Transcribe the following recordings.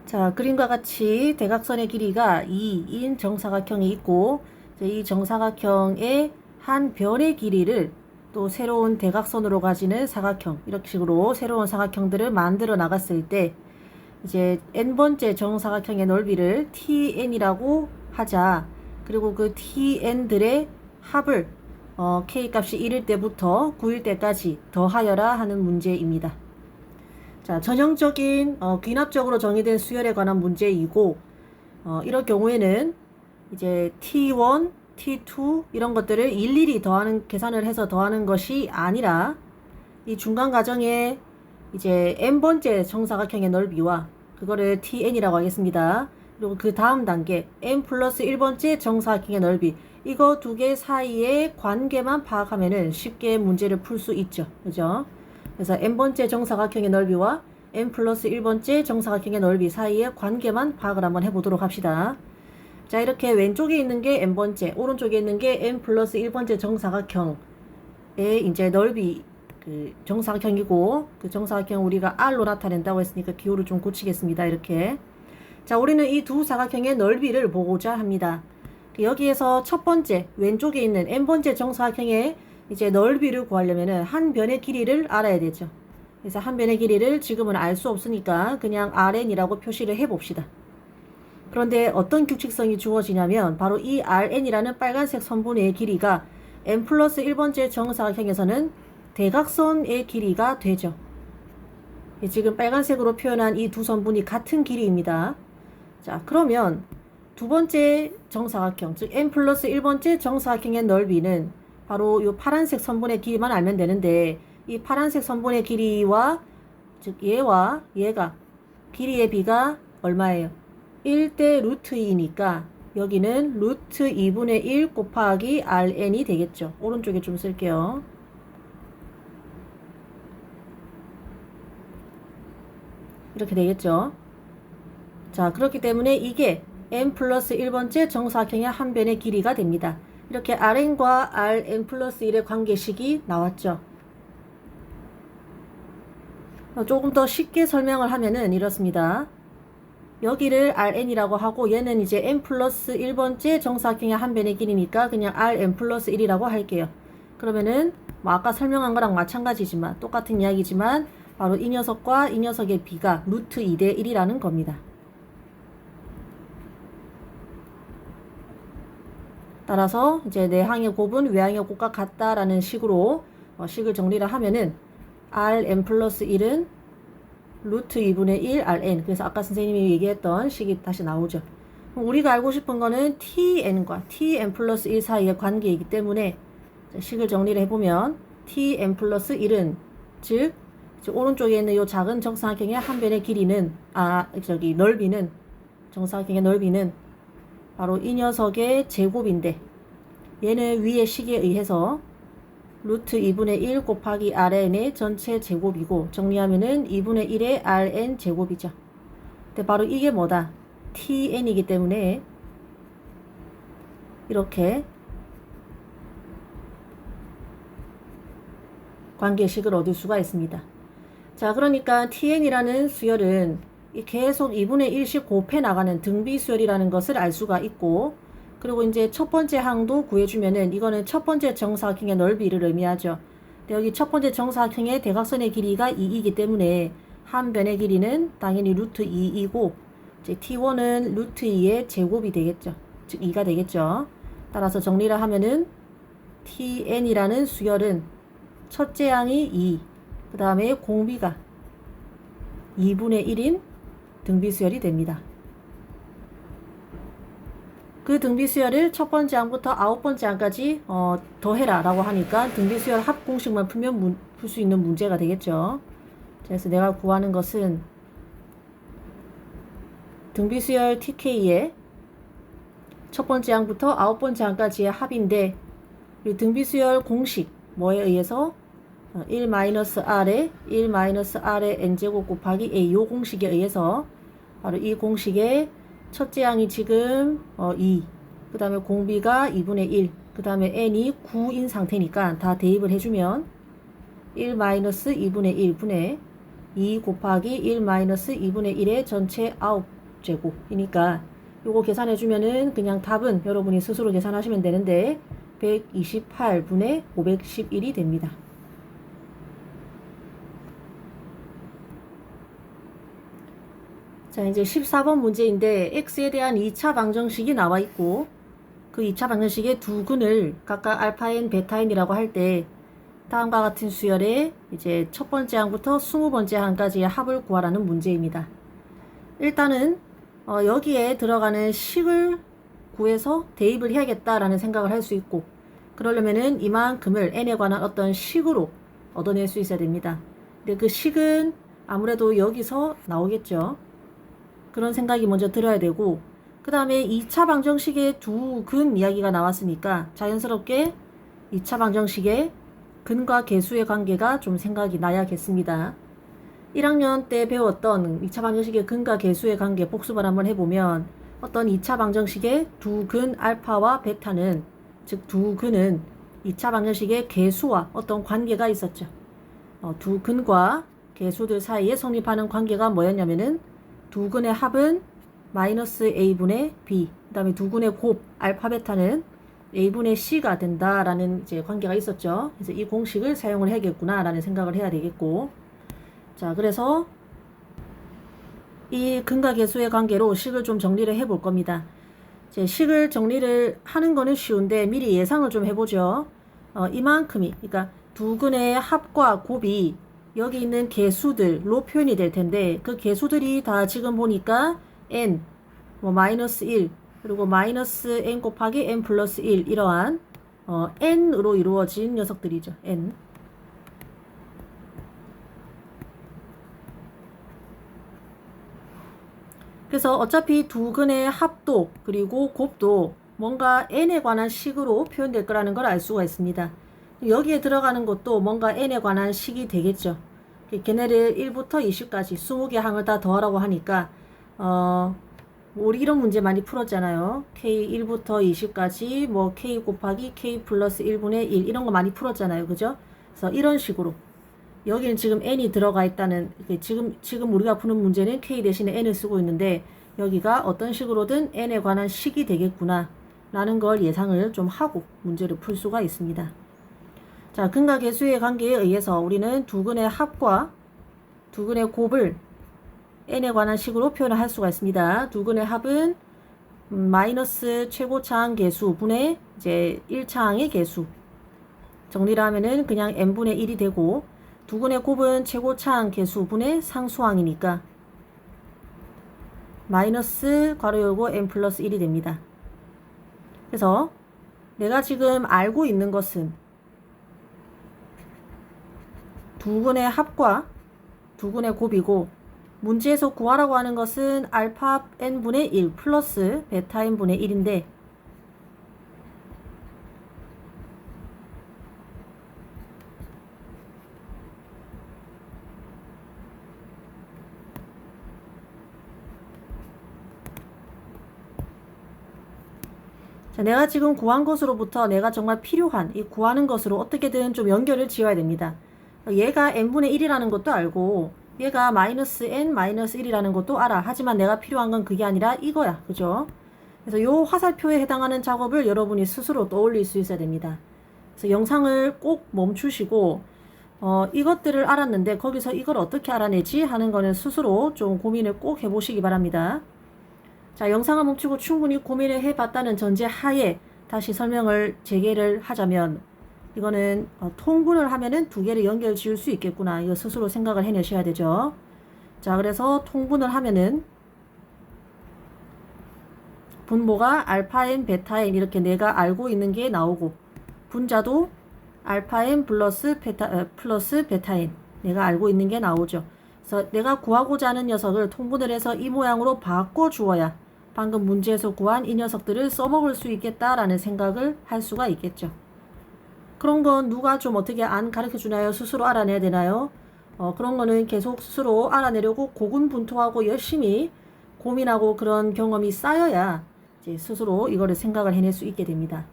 자, 그림과 같이 대각선의 길이가 2인 정사각형이 있고, 이 정사각형의 한 변의 길이를 또 새로운 대각선으로 가지는 사각형, 이렇게 식으로 새로운 사각형들을 만들어 나갔을 때, 이제 n번째 정사각형의 넓이를 tn이라고 하자. 그리고 그 tn들의 합을 k 값이 1일 때부터 9일 때까지 더하여라 하는 문제입니다. 자, 전형적인 귀납적으로 정의된 수열에 관한 문제이고, 이럴 경우에는 이제 T1, T2 이런 것들을 일일이 더하는 계산을 해서 더하는 것이 아니라 이 중간 과정에 이제 n번째 정사각형의 넓이와 그거를 Tn이라고 하겠습니다. 그리고 그 다음 단계 n 플러스 1번째 정사각형의 넓이, 이거 두 개 사이의 관계만 파악하면은 쉽게 문제를 풀 수 있죠. 그죠? 그래서 n번째 정사각형의 넓이와 n 플러스 1번째 정사각형의 넓이 사이의 관계만 파악을 한번 해보도록 합시다. 자, 이렇게 왼쪽에 있는 게 n번째, 오른쪽에 있는 게 n 플러스 1번째 정사각형의 이제 넓이 그 정사각형이고, 그 정사각형 우리가 r로 나타낸다고 했으니까 기호를 좀 고치겠습니다. 이렇게. 자, 우리는 이 두 사각형의 넓이를 보고자 합니다. 여기에서 첫 번째 왼쪽에 있는 n번째 정사각형의 이제 넓이를 구하려면은 한 변의 길이를 알아야 되죠. 그래서 한 변의 길이를 지금은 알 수 없으니까 그냥 rn이라고 표시를 해 봅시다. 그런데 어떤 규칙성이 주어지냐면 바로 이 rn이라는 빨간색 선분의 길이가 n 플러스 1번째 정사각형에서는 대각선의 길이가 되죠. 지금 빨간색으로 표현한 이 두 선분이 같은 길이입니다. 자, 그러면 두 번째 정사각형, 즉 n 플러스 1번째 정사각형의 넓이는 바로 이 파란색 선분의 길이만 알면 되는데, 이 파란색 선분의 길이와 즉 얘와 얘가 길이의 비가 얼마예요? 1대 루트 2니까 여기는 루트 2분의 1 곱하기 rn이 되겠죠. 오른쪽에 좀 쓸게요. 이렇게 되겠죠. 자, 그렇기 때문에 이게 n 플러스 1번째 정사각형의 한 변의 길이가 됩니다. 이렇게 rn과 rn 플러스 1의 관계식이 나왔죠. 조금 더 쉽게 설명을 하면은 이렇습니다. 여기를 rn이라고 하고 얘는 이제 n 플러스 1번째 정사각형의 한 변의 길이니까 그냥 rn 플러스 1이라고 할게요. 그러면은 뭐 아까 설명한 거랑 마찬가지지만 똑같은 이야기지만 바로 이 녀석과 이 녀석의 비가 루트 2대 1이라는 겁니다. 따라서 이제 내항의 곱은 외항의 곱과 같다라는 식으로 식을 정리를 하면은 rn 플러스 1은 루트 2분의 1 rn, 그래서 아까 선생님이 얘기했던 식이 다시 나오죠. 우리가 알고 싶은 거는 tn과 tn 플러스 1 사이의 관계이기 때문에 식을 정리를 해보면 tn 플러스 1은 즉 오른쪽에 있는 이 작은 정사각형의 한 변의 길이는 넓이는 정사각형의 넓이는 바로 이 녀석의 제곱인데, 얘는 위의 식에 의해서 루트 2분의 1 곱하기 rn의 전체 제곱이고, 정리하면은 2분의 1의 rn 제곱이죠. 근데 바로 이게 뭐다? tn이기 때문에 이렇게 관계식을 얻을 수가 있습니다. 자, 그러니까 tn이라는 수열은 계속 2분의 1씩 곱해 나가는 등비 수열이라는 것을 알 수가 있고, 그리고 이제 첫 번째 항도 구해주면은 이거는 첫 번째 정사각형의 넓이를 의미하죠. 근데 여기 첫 번째 정사각형의 대각선의 길이가 2이기 때문에 한 변의 길이는 당연히 루트 2이고, 이제 t1은 루트 2의 제곱이 되겠죠. 즉 2가 되겠죠. 따라서 정리를 하면은 tn이라는 수열은 첫째 항이 2, 그 다음에 공비가 2분의 1인 등비수열이 됩니다. 그 등비수열을 첫 번째 항부터 9번째 항까지 더해라 라고 하니까 등비수열 합공식만 풀면 풀 수 있는 문제가 되겠죠. 그래서 내가 구하는 것은 등비수열 TK의 첫 번째 항부터 9번째 항까지의 합인데, 이 등비수열 공식 뭐에 의해서 1-r에 1-r의 n제곱 곱하기 a, 요 공식에 의해서 바로 이 공식의 첫째 항이 지금 2, 그 다음에 공비가 2분의 1, 그 다음에 n이 9인 상태니까 다 대입을 해주면 1-2분의 1분의 2 곱하기 1-2분의 1의 전체 9 제곱이니까 요거 계산해 주면은 그냥 답은 여러분이 스스로 계산하시면 되는데 128분의 511이 됩니다. 자, 이제 14번 문제인데 x에 대한 2차 방정식이 나와 있고 그 2차 방정식의 두 근을 각각 알파n, 베타n이라고 할 때 다음과 같은 수열의 이제 첫 번째 항부터 20번째 항까지의 합을 구하라는 문제입니다. 일단은 여기에 들어가는 식을 구해서 대입을 해야겠다라는 생각을 할 수 있고, 그러려면은 이만큼을 n에 관한 어떤 식으로 얻어낼 수 있어야 됩니다. 근데 그 식은 아무래도 여기서 나오겠죠. 그런 생각이 먼저 들어야 되고, 그 다음에 2차 방정식의 두 근 이야기가 나왔으니까 자연스럽게 2차 방정식의 근과 계수의 관계가 좀 생각이 나야겠습니다. 1학년 때 배웠던 2차 방정식의 근과 계수의 관계 복습을 한번 해보면 어떤 2차 방정식의 두 근 알파와 베타는, 즉 두 근은 2차 방정식의 계수와 어떤 관계가 있었죠. 두 근과 계수들 사이에 성립하는 관계가 뭐였냐면은 두 근의 합은 마이너스 a분의 b, 그 다음에 두 근의 곱 알파 베타는 a분의 c가 된다라는 이제 관계가 있었죠. 그래서 이 공식을 사용을 해야겠구나라는 생각을 해야 되겠고, 자, 그래서 이 근과 계수의 관계로 식을 좀 정리를 해볼 겁니다. 이제 식을 정리를 하는 거는 쉬운데 미리 예상을 좀 해보죠. 이만큼이, 그러니까 두 근의 합과 곱이 여기 있는 계수들로 표현이 될 텐데, 그 계수들이 다 지금 보니까 n, 마이너스 1, 그리고 마이너스 n 곱하기 n 플러스 1, 이러한 n으로 이루어진 녀석들이죠. n. 그래서 어차피 두 근의 합도 그리고 곱도 뭔가 n에 관한 식으로 표현될 거라는 걸 알 수가 있습니다. 여기에 들어가는 것도 뭔가 n에 관한 식이 되겠죠. 걔네를 1부터 20까지 20개 항을 다 더하라고 하니까 우리 이런 문제 많이 풀었잖아요. k 1부터 20까지 뭐 k 곱하기 k 플러스 1분의 1 이런 거 많이 풀었잖아요. 그죠? 그래서 이런 식으로 여기는 지금 n이 들어가 있다는, 지금 우리가 푸는 문제는 k 대신에 n을 쓰고 있는데 여기가 어떤 식으로든 n에 관한 식이 되겠구나 라는 걸 예상을 좀 하고 문제를 풀 수가 있습니다. 자, 근과 계수의 관계에 의해서 우리는 두 근의 합과 두 근의 곱을 n에 관한 식으로 표현을 할 수가 있습니다. 두 근의 합은 마이너스 최고차항 계수 분의 이제 1차항의 계수, 정리를 하면은 그냥 n분의 1이 되고, 두 근의 곱은 최고차항 계수 분의 상수항이니까 마이너스 괄호 열고 n 플러스 1이 됩니다. 그래서 내가 지금 알고 있는 것은 두 근의 합과 두 근의 곱이고, 문제에서 구하라고 하는 것은 알파 n분의 1 플러스 베타 n분의 1인데, 자, 내가 지금 구한 것으로부터 내가 정말 필요한 이 구하는 것으로 어떻게든 좀 연결을 지어야 됩니다. 얘가 n분의 1이라는 것도 알고 얘가 마이너스 n 마이너스 1이라는 것도 알아. 하지만 내가 필요한 건 그게 아니라 이거야. 그죠? 그래서 요 화살표에 해당하는 작업을 여러분이 스스로 떠올릴 수 있어야 됩니다. 그래서 영상을 꼭 멈추시고 이것들을 알았는데 거기서 이걸 어떻게 알아내지 하는 거는 스스로 좀 고민을 꼭 해보시기 바랍니다. 자, 영상을 멈추고 충분히 고민을 해봤다는 전제 하에 다시 설명을 재개를 하자면, 이거는 통분을 하면은 두 개를 연결 지을 수 있겠구나. 이거 스스로 생각을 해내셔야 되죠. 자, 그래서 통분을 하면은 분모가 알파 n, 베타 n 이렇게 내가 알고 있는 게 나오고, 분자도 알파 n 플러스 베타 n 내가 알고 있는 게 나오죠. 그래서 내가 구하고자 하는 녀석을 통분을 해서 이 모양으로 바꿔 주어야 방금 문제에서 구한 이 녀석들을 써먹을 수 있겠다라는 생각을 할 수가 있겠죠. 그런 건 누가 좀 어떻게 안 가르쳐 주나요? 스스로 알아내야 되나요? 그런 거는 계속 스스로 알아내려고 고군분투하고 열심히 고민하고 그런 경험이 쌓여야 이제 스스로 이거를 생각을 해낼 수 있게 됩니다.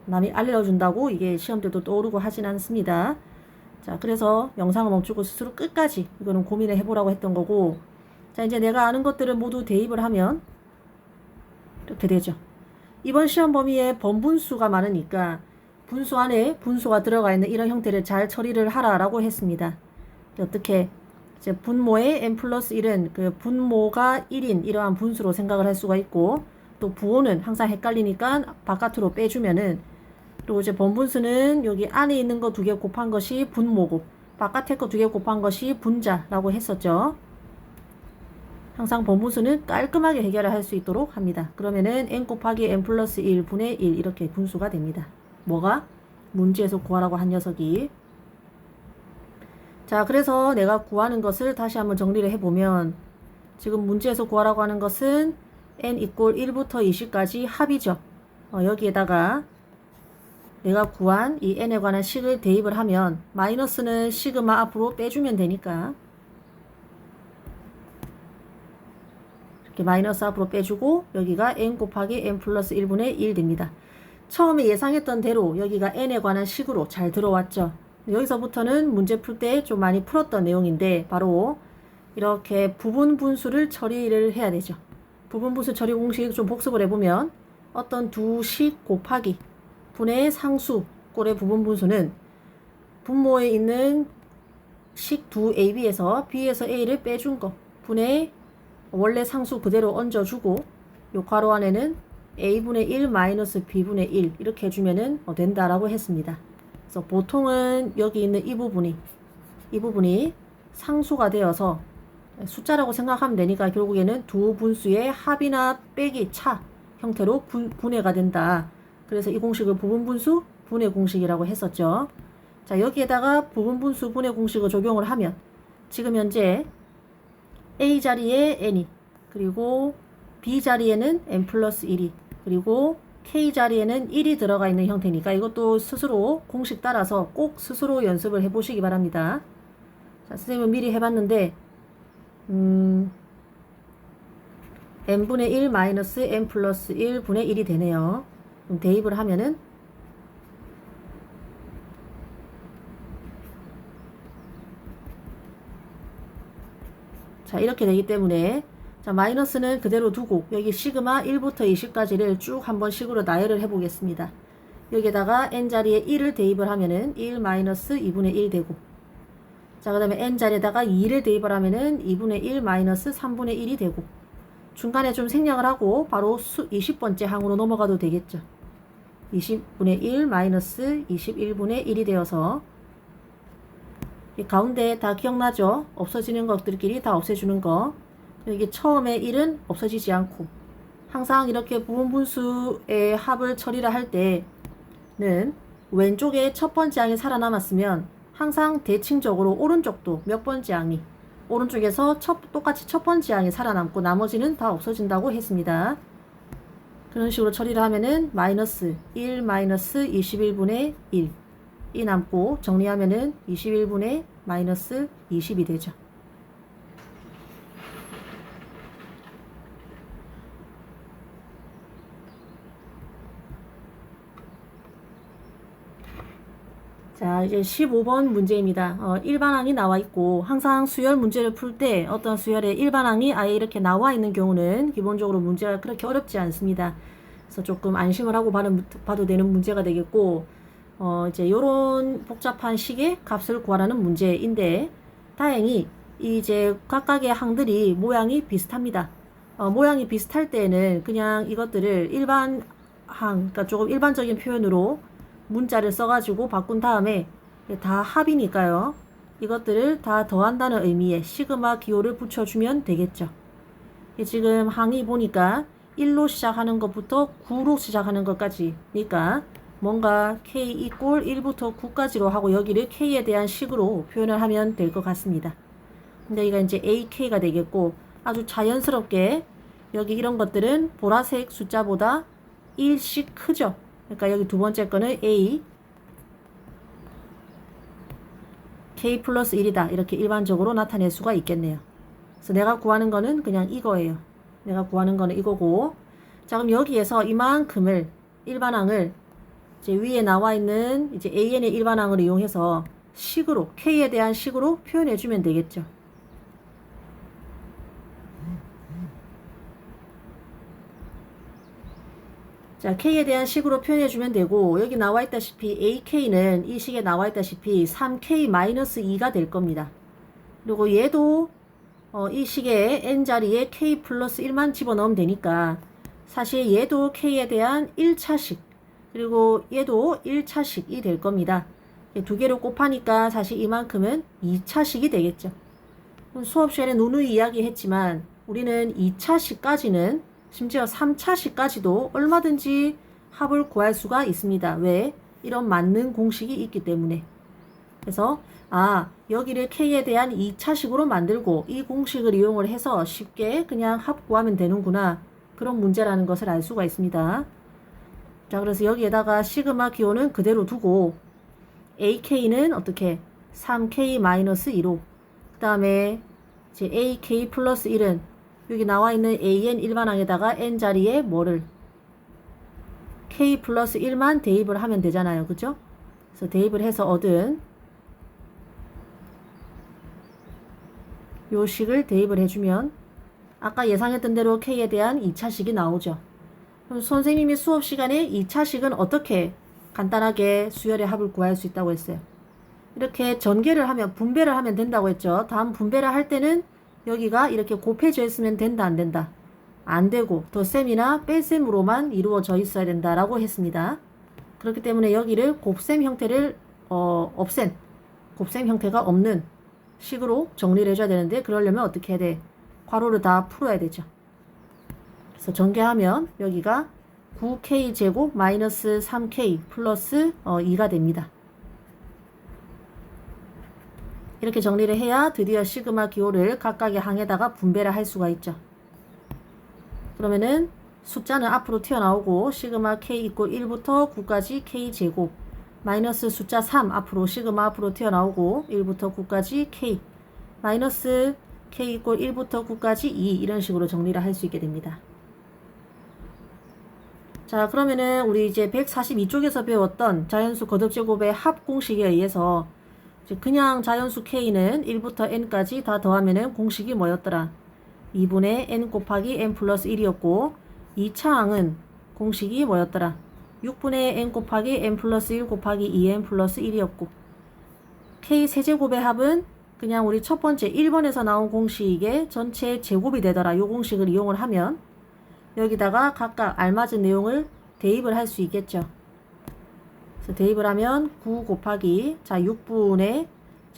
남이 알려준다고 이게 시험 때도 떠오르고 하진 않습니다. 자, 그래서 영상을 멈추고 스스로 끝까지 이거는 고민을 해보라고 했던 거고, 자, 이제 내가 아는 것들을 모두 대입을 하면 이렇게 되죠. 이번 시험 범위에 번분수가 많으니까 분수 안에 분수가 들어가 있는 이런 형태를 잘 처리를 하라라고 했습니다. 어떻게 이제 분모의 n 플러스 1은 그 분모가 1인 이러한 분수로 생각을 할 수가 있고, 또 부호는 항상 헷갈리니까 바깥으로 빼주면은, 그리고 이제 번분수는 여기 안에 있는 거 2개 곱한 것이 분모고 바깥에 거 2개 곱한 것이 분자라고 했었죠. 항상 번분수는 깔끔하게 해결을 할 수 있도록 합니다. 그러면은 n 곱하기 n 플러스 1 분의 1 이렇게 분수가 됩니다. 뭐가? 문제에서 구하라고 한 녀석이. 자, 그래서 내가 구하는 것을 다시 한번 정리를 해보면, 지금 문제에서 구하라고 하는 것은 n 이꼴 1부터 20까지 합이죠. 여기에다가 내가 구한 이 n에 관한 식을 대입을 하면 마이너스는 시그마 앞으로 빼주면 되니까 이렇게 마이너스 앞으로 빼주고 여기가 n 곱하기 n 플러스 1분의 1 됩니다. 처음에 예상했던 대로 여기가 n에 관한 식으로 잘 들어왔죠. 여기서부터는 문제 풀 때 좀 많이 풀었던 내용인데, 바로 이렇게 부분 분수를 처리를 해야 되죠. 부분 분수 처리 공식 좀 복습을 해보면, 어떤 두 식 곱하기 분의 상수 꼴의 부분 분수는 분모에 있는 식 2ab에서 b에서 a를 빼준 거 분의 원래 상수 그대로 얹어주고, 요 괄호 안에는 a분의 1 마이너스 b분의 1 이렇게 해주면은 된다라고 했습니다. 그래서 보통은 여기 있는 이 부분이 상수가 되어서 숫자라고 생각하면 되니까 결국에는 두 분수의 합이나 빼기 차 형태로 분해가 된다. 그래서 이 공식을 부분분수 분해 공식이라고 했었죠. 자, 여기에다가 부분분수 분해 공식을 적용을 하면 지금 현재 a 자리에 n이, 그리고 b 자리에는 n 플러스 1이, 그리고 k 자리에는 1이 들어가 있는 형태니까 이것도 스스로 공식 따라서 꼭 스스로 연습을 해보시기 바랍니다. 자, 선생님은 미리 해봤는데 n분의 1 마이너스 n 플러스 1 분의 1이 되네요. 그럼 대입을 하면은 자, 이렇게 되기 때문에, 자, 마이너스는 그대로 두고 여기 시그마 1부터 20까지를 쭉 한번 식으로 나열을 해 보겠습니다. 여기에다가 n 자리에 1을 대입을 하면은 1 마이너스 2분의 1 되고, 자, 그 다음에 n 자리에다가 2를 대입을 하면은 2분의 1 마이너스 3분의 1이 되고, 중간에 좀 생략을 하고 바로 20번째 항으로 넘어가도 되겠죠. 20분의 1 마이너스 21분의 1이 되어서, 이 가운데 다 기억나죠? 없어지는 것들끼리 다 없애주는 거. 여기 처음에 1은 없어지지 않고, 항상 이렇게 부분분수의 합을 처리를 할 때는 왼쪽에 첫 번째 항이 살아남았으면 항상 대칭적으로 오른쪽도 몇 번째 항이, 오른쪽에서 똑같이 첫 번째 항이 살아남고 나머지는 다 없어진다고 했습니다. 그런 식으로 처리를 하면은 마이너스 1 마이너스 21분의 1이 남고, 정리하면은 21분의 마이너스 20이 되죠. 자, 이제 15번 문제입니다. 일반항이 나와 있고, 항상 수열 문제를 풀 때 어떤 수열에 일반항이 아예 이렇게 나와 있는 경우는 기본적으로 문제가 그렇게 어렵지 않습니다. 그래서 조금 안심을 하고 봐도 되는 문제가 되겠고, 이제 요런 복잡한 식의 값을 구하라는 문제인데, 다행히 이제 각각의 항들이 모양이 비슷합니다. 모양이 비슷할 때는 그냥 이것들을 일반 항, 그러니까 조금 일반적인 표현으로 문자를 써가지고 바꾼 다음에 다 합이니까요. 이것들을 다 더한다는 의미의 시그마 기호를 붙여주면 되겠죠. 지금 항이 보니까 1로 시작하는 것부터 9로 시작하는 것까지니까 뭔가 k 이꼴 1부터 9까지로 하고 여기를 k에 대한 식으로 표현을 하면 될 것 같습니다. 근데 이거 이제 ak가 되겠고, 아주 자연스럽게 여기 이런 것들은 보라색 숫자보다 1씩 크죠. 그러니까 여기 두 번째 거는 a k 플러스 1이다 이렇게 일반적으로 나타낼 수가 있겠네요. 그래서 내가 구하는 거는 그냥 이거예요. 내가 구하는 거는 이거고, 자, 그럼 여기에서 이만큼을 일반항을 이제 위에 나와 있는 이제 an의 일반항을 이용해서 식으로 k에 대한 식으로 표현해 주면 되겠죠. 자, K에 대한 식으로 표현해주면 되고, 여기 나와 있다시피 AK는 이 식에 나와 있다시피 3K-2가 될 겁니다. 그리고 얘도 이 식에 N자리에 K 플러스 1만 집어넣으면 되니까 사실 얘도 K에 대한 1차식, 그리고 얘도 1차식이 될 겁니다. 두 개를 곱하니까 사실 이만큼은 2차식이 되겠죠. 수업 시간에 누누이 이야기했지만 우리는 2차식까지는 심지어 3차식까지도 얼마든지 합을 구할 수가 있습니다. 왜? 이런 맞는 공식이 있기 때문에. 그래서 여기를 K에 대한 2차식으로 만들고 이 공식을 이용을 해서 쉽게 그냥 합 구하면 되는구나. 그런 문제라는 것을 알 수가 있습니다. 자, 그래서 여기에다가 시그마 기호는 그대로 두고 AK는 어떻게? 3K-2로 그 다음에 이제 AK 플러스 1은 여기 나와 있는 AN 일반항에다가 N자리에 뭐를? K 플러스 1만 대입을 하면 되잖아요. 그죠? 그래서 대입을 해서 얻은 요 식을 대입을 해주면 아까 예상했던 대로 K에 대한 2차식이 나오죠. 그럼 선생님이 수업 시간에 2차식은 어떻게 간단하게 수열의 합을 구할 수 있다고 했어요? 이렇게 전개를 하면, 분배를 하면 된다고 했죠. 다음 분배를 할 때는 여기가 이렇게 곱해져 있으면 된다, 안 된다? 안 되고 덧셈이나 뺄셈으로만 이루어져 있어야 된다라고 했습니다. 그렇기 때문에 여기를 곱셈 형태를 없앤, 곱셈 형태가 없는 식으로 정리를 해줘야 되는데, 그러려면 어떻게 해야 돼? 괄호를 다 풀어야 되죠. 그래서 전개하면 여기가 9K제곱 마이너스 3K 플러스 2가 됩니다. 이렇게 정리를 해야 드디어 시그마 기호를 각각의 항에다가 분배를 할 수가 있죠. 그러면은 숫자는 앞으로 튀어나오고 시그마 K 이꼴 1부터 9까지 K제곱 마이너스 숫자 3 앞으로 시그마 앞으로 튀어나오고 1부터 9까지 K 마이너스 K 이꼴 1부터 9까지 2 이런 식으로 정리를 할 수 있게 됩니다. 자, 그러면은 우리 이제 142쪽에서 배웠던 자연수 거듭제곱의 합 공식에 의해서 그냥 자연수 K는 1부터 N까지 다 더하면은 공식이 뭐였더라? 2분의 N 곱하기 N 플러스 1이었고 2차 항은 공식이 뭐였더라? 6분의 N 곱하기 N 플러스 1 곱하기 2N 플러스 1이었고 K 세제곱의 합은 그냥 우리 첫 번째 1번에서 나온 공식의 전체 제곱이 되더라. 이 공식을 이용을 하면 여기다가 각각 알맞은 내용을 대입을 할 수 있겠죠. 그래서 대입을 하면 9 곱하기 6분의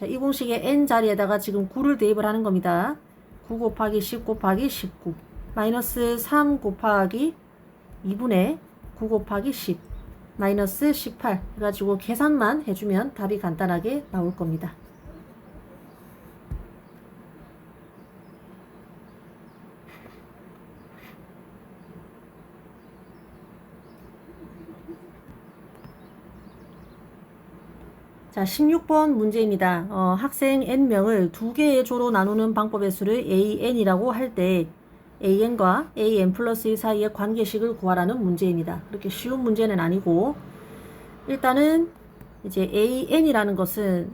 이 공식의 n 자리에다가 지금 9를 대입을 하는 겁니다. 9 곱하기 10 곱하기 19 마이너스 3 곱하기 2분의 9 곱하기 10 마이너스 18 해가지고 계산만 해주면 답이 간단하게 나올 겁니다. 자, 16번 문제입니다. 학생 N명을 두 개의 조로 나누는 방법의 수를 AN이라고 할 때 AN과 AN 플러스 1 사이의 관계식을 구하라는 문제입니다. 그렇게 쉬운 문제는 아니고, 일단은 이제 AN이라는 것은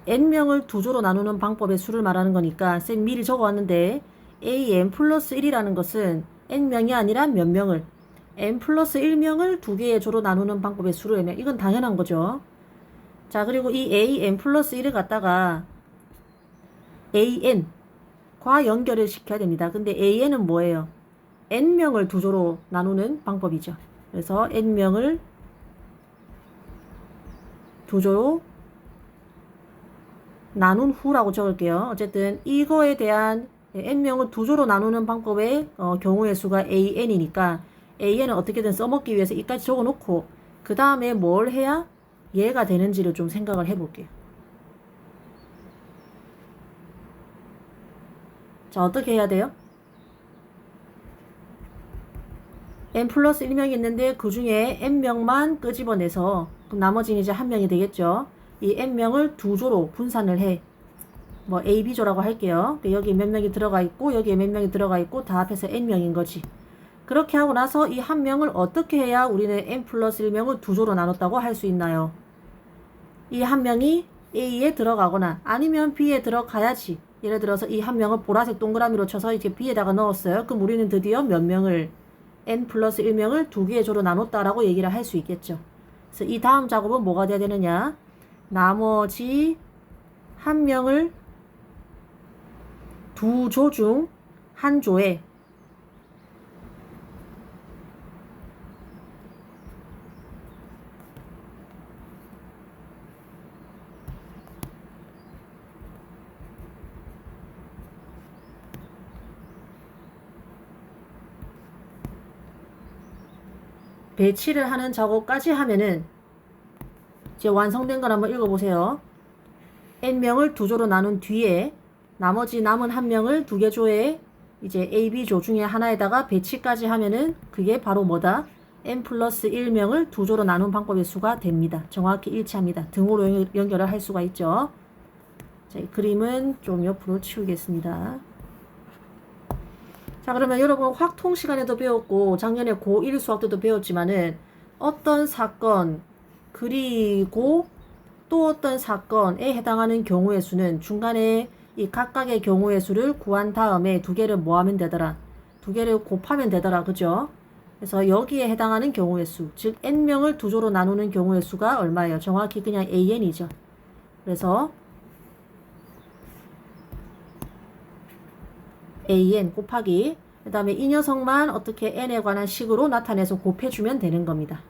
N명을 두 조로 나누는 방법의 수를 말하는 거니까 쌤 미리 적어왔는데, AN 플러스 1이라는 것은 N명이 아니라 몇 명을, N 플러스 1명을 두 개의 조로 나누는 방법의 수로 해면 이건 당연한 거죠. 자, 그리고 이 AN 플러스 1을 갖다가 AN과 연결을 시켜야 됩니다. 근데 AN은 뭐예요? N명을 두 조로 나누는 방법이죠. 그래서 N명을 두 조로 나눈 후라고 적을게요. 어쨌든 이거에 대한 N명을 두 조로 나누는 방법의 경우의 수가 AN이니까 AN은 어떻게든 써먹기 위해서 이까지 적어놓고 그 다음에 뭘 해야 얘가 되는지를 좀 생각을 해볼게요. 자, 어떻게 해야 돼요? N 플러스 1명이 있는데 그 중에 N명만 끄집어내서 그럼 나머지는 이제 한 명이 되겠죠. 이 N명을 두 조로 분산을 해. 뭐 A, B조라고 할게요. 여기 몇 명이 들어가 있고 여기에 몇 명이 들어가 있고 다 합해서 N명인 거지. 그렇게 하고 나서 이 한 명을 어떻게 해야 우리는 N 플러스 1명을 두 조로 나눴다고 할 수 있나요? 이 한 명이 A에 들어가거나 아니면 B에 들어가야지. 예를 들어서 이 한 명을 보라색 동그라미로 쳐서 이제 B에다가 넣었어요. 그럼 우리는 드디어 몇 명을 n 플러스 1명을 두 개의 조로 나눴다라고 얘기를 할 수 있겠죠. 그래서 이 다음 작업은 뭐가 돼야 되느냐? 나머지 한 명을 두 조 중 한 조에 배치를 하는 작업까지 하면은 이제 완성된 걸 한번 읽어보세요. n명을 두 조로 나눈 뒤에 나머지 남은 한 명을 두 개 조에 이제 A, B 조 중에 하나에다가 배치까지 하면은 그게 바로 뭐다? n 플러스 1명을 두 조로 나눈 방법의 수가 됩니다. 정확히 일치합니다. 등호로 연결을 할 수가 있죠. 자, 이 그림은 좀 옆으로 치우겠습니다. 자, 그러면 여러분 확통 시간에도 배웠고 작년에 고1 수학 때도 배웠지만은 어떤 사건 그리고 또 어떤 사건에 해당하는 경우의 수는 중간에 이 각각의 경우의 수를 구한 다음에 두 개를 뭐 하면 되더라? 두 개를 곱하면 되더라. 그죠? 그래서 여기에 해당하는 경우의 수, 즉 n명을 두 조로 나누는 경우의 수가 얼마예요? 정확히 그냥 an이죠. 그래서 an 곱하기 그 다음에 이 녀석만 어떻게 n에 관한 식으로 나타내서 곱해주면 되는 겁니다.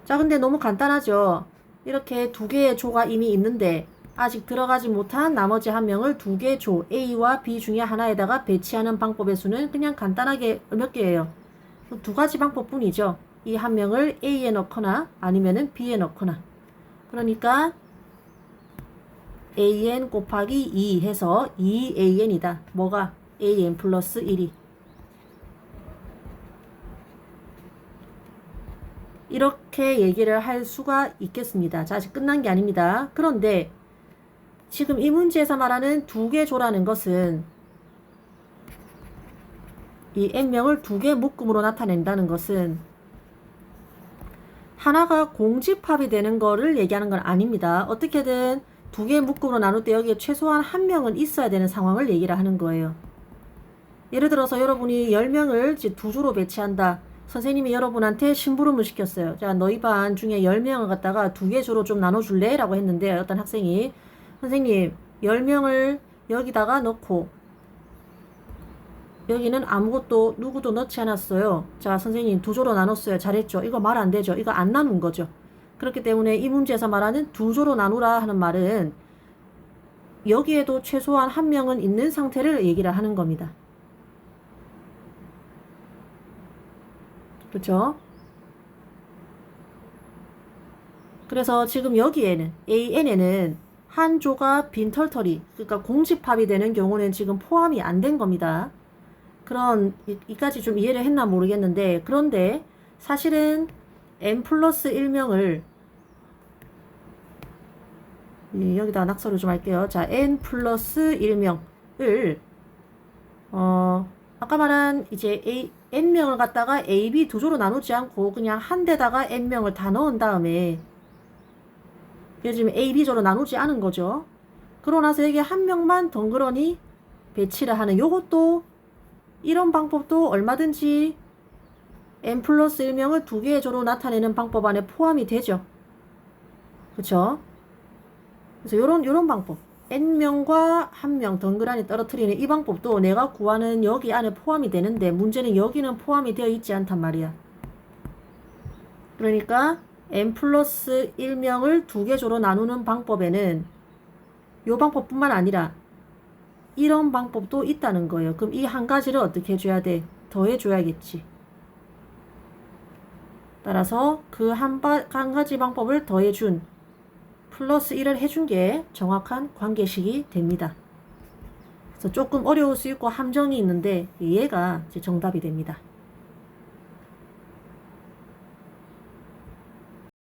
자, 근데 너무 간단하죠. 이렇게 두 개의 조가 이미 있는데 아직 들어가지 못한 나머지 한 명을 두 개 조 A와 B 중에 하나에다가 배치하는 방법의 수는 그냥 간단하게 몇 개예요? 두 가지 방법뿐이죠. 이 한 명을 A에 넣거나 아니면은 B에 넣거나. 그러니까 AN 곱하기 2 해서 2AN이다. 뭐가? AN 플러스 1이. 이렇게 얘기를 할 수가 있겠습니다. 자, 아직 끝난 게 아닙니다. 그런데 지금 이 문제에서 말하는 두 개 조라는 것은 이 n명을 두 개 묶음으로 나타낸다는 것은 하나가 공집합이 되는 거를 얘기하는 건 아닙니다. 어떻게든 두 개 묶음으로 나눌 때 여기에 최소한 한 명은 있어야 되는 상황을 얘기를 하는 거예요. 예를 들어서 여러분이 10명을 두 조로 배치한다. 선생님이 여러분한테 심부름을 시켰어요. 자, 너희 반 중에 10명을 갖다가 두 개 조로 좀 나눠줄래? 라고 했는데 어떤 학생이 선생님 10명을 여기다가 넣고 여기는 아무것도 누구도 넣지 않았어요. 자, 선생님 두 조로 나눴어요. 잘했죠. 이거 말 안 되죠. 이거 안 나눈 거죠. 그렇기 때문에 이 문제에서 말하는 두 조로 나누라 하는 말은 여기에도 최소한 한 명은 있는 상태를 얘기를 하는 겁니다. 그렇죠? 그래서 지금 여기에는 AN에는 한 조가 빈털터리, 그러니까 공집합이 되는 경우는 지금 포함이 안 된 겁니다. 그런 이까지 좀 이해를 했나 모르겠는데, 그런데 사실은 n 플러스 1명을 여기다 낙서를 좀 할게요. 자, n 플러스 1명을 아까 말한 이제 n명을 갖다가 A, B 두 조로 나누지 않고 그냥 한 데다가 n명을 다 넣은 다음에 지금 A, B조로 나누지 않은 거죠. 그러고 나서 여기 한 명만 덩그러니 배치를 하는 요것도 이런 방법도 얼마든지 n 플러스 1명을 두 개의 조로 나타내는 방법 안에 포함이 되죠. 그쵸? 그래서 요런 방법 n명과 한 명 덩그러니 떨어뜨리는 이 방법도 내가 구하는 여기 안에 포함이 되는데 문제는 여기는 포함이 되어 있지 않단 말이야. 그러니까 n 플러스 1명을 두 개 조로 나누는 방법에는 요 방법뿐만 아니라 이런 방법도 있다는 거예요. 그럼 이 한 가지를 어떻게 해줘야 돼? 더해줘야겠지. 따라서 그 한 가지 방법을 더해준 플러스 1을 해준 게 정확한 관계식이 됩니다. 그래서 조금 어려울 수 있고 함정이 있는데 얘가 이제 정답이 됩니다.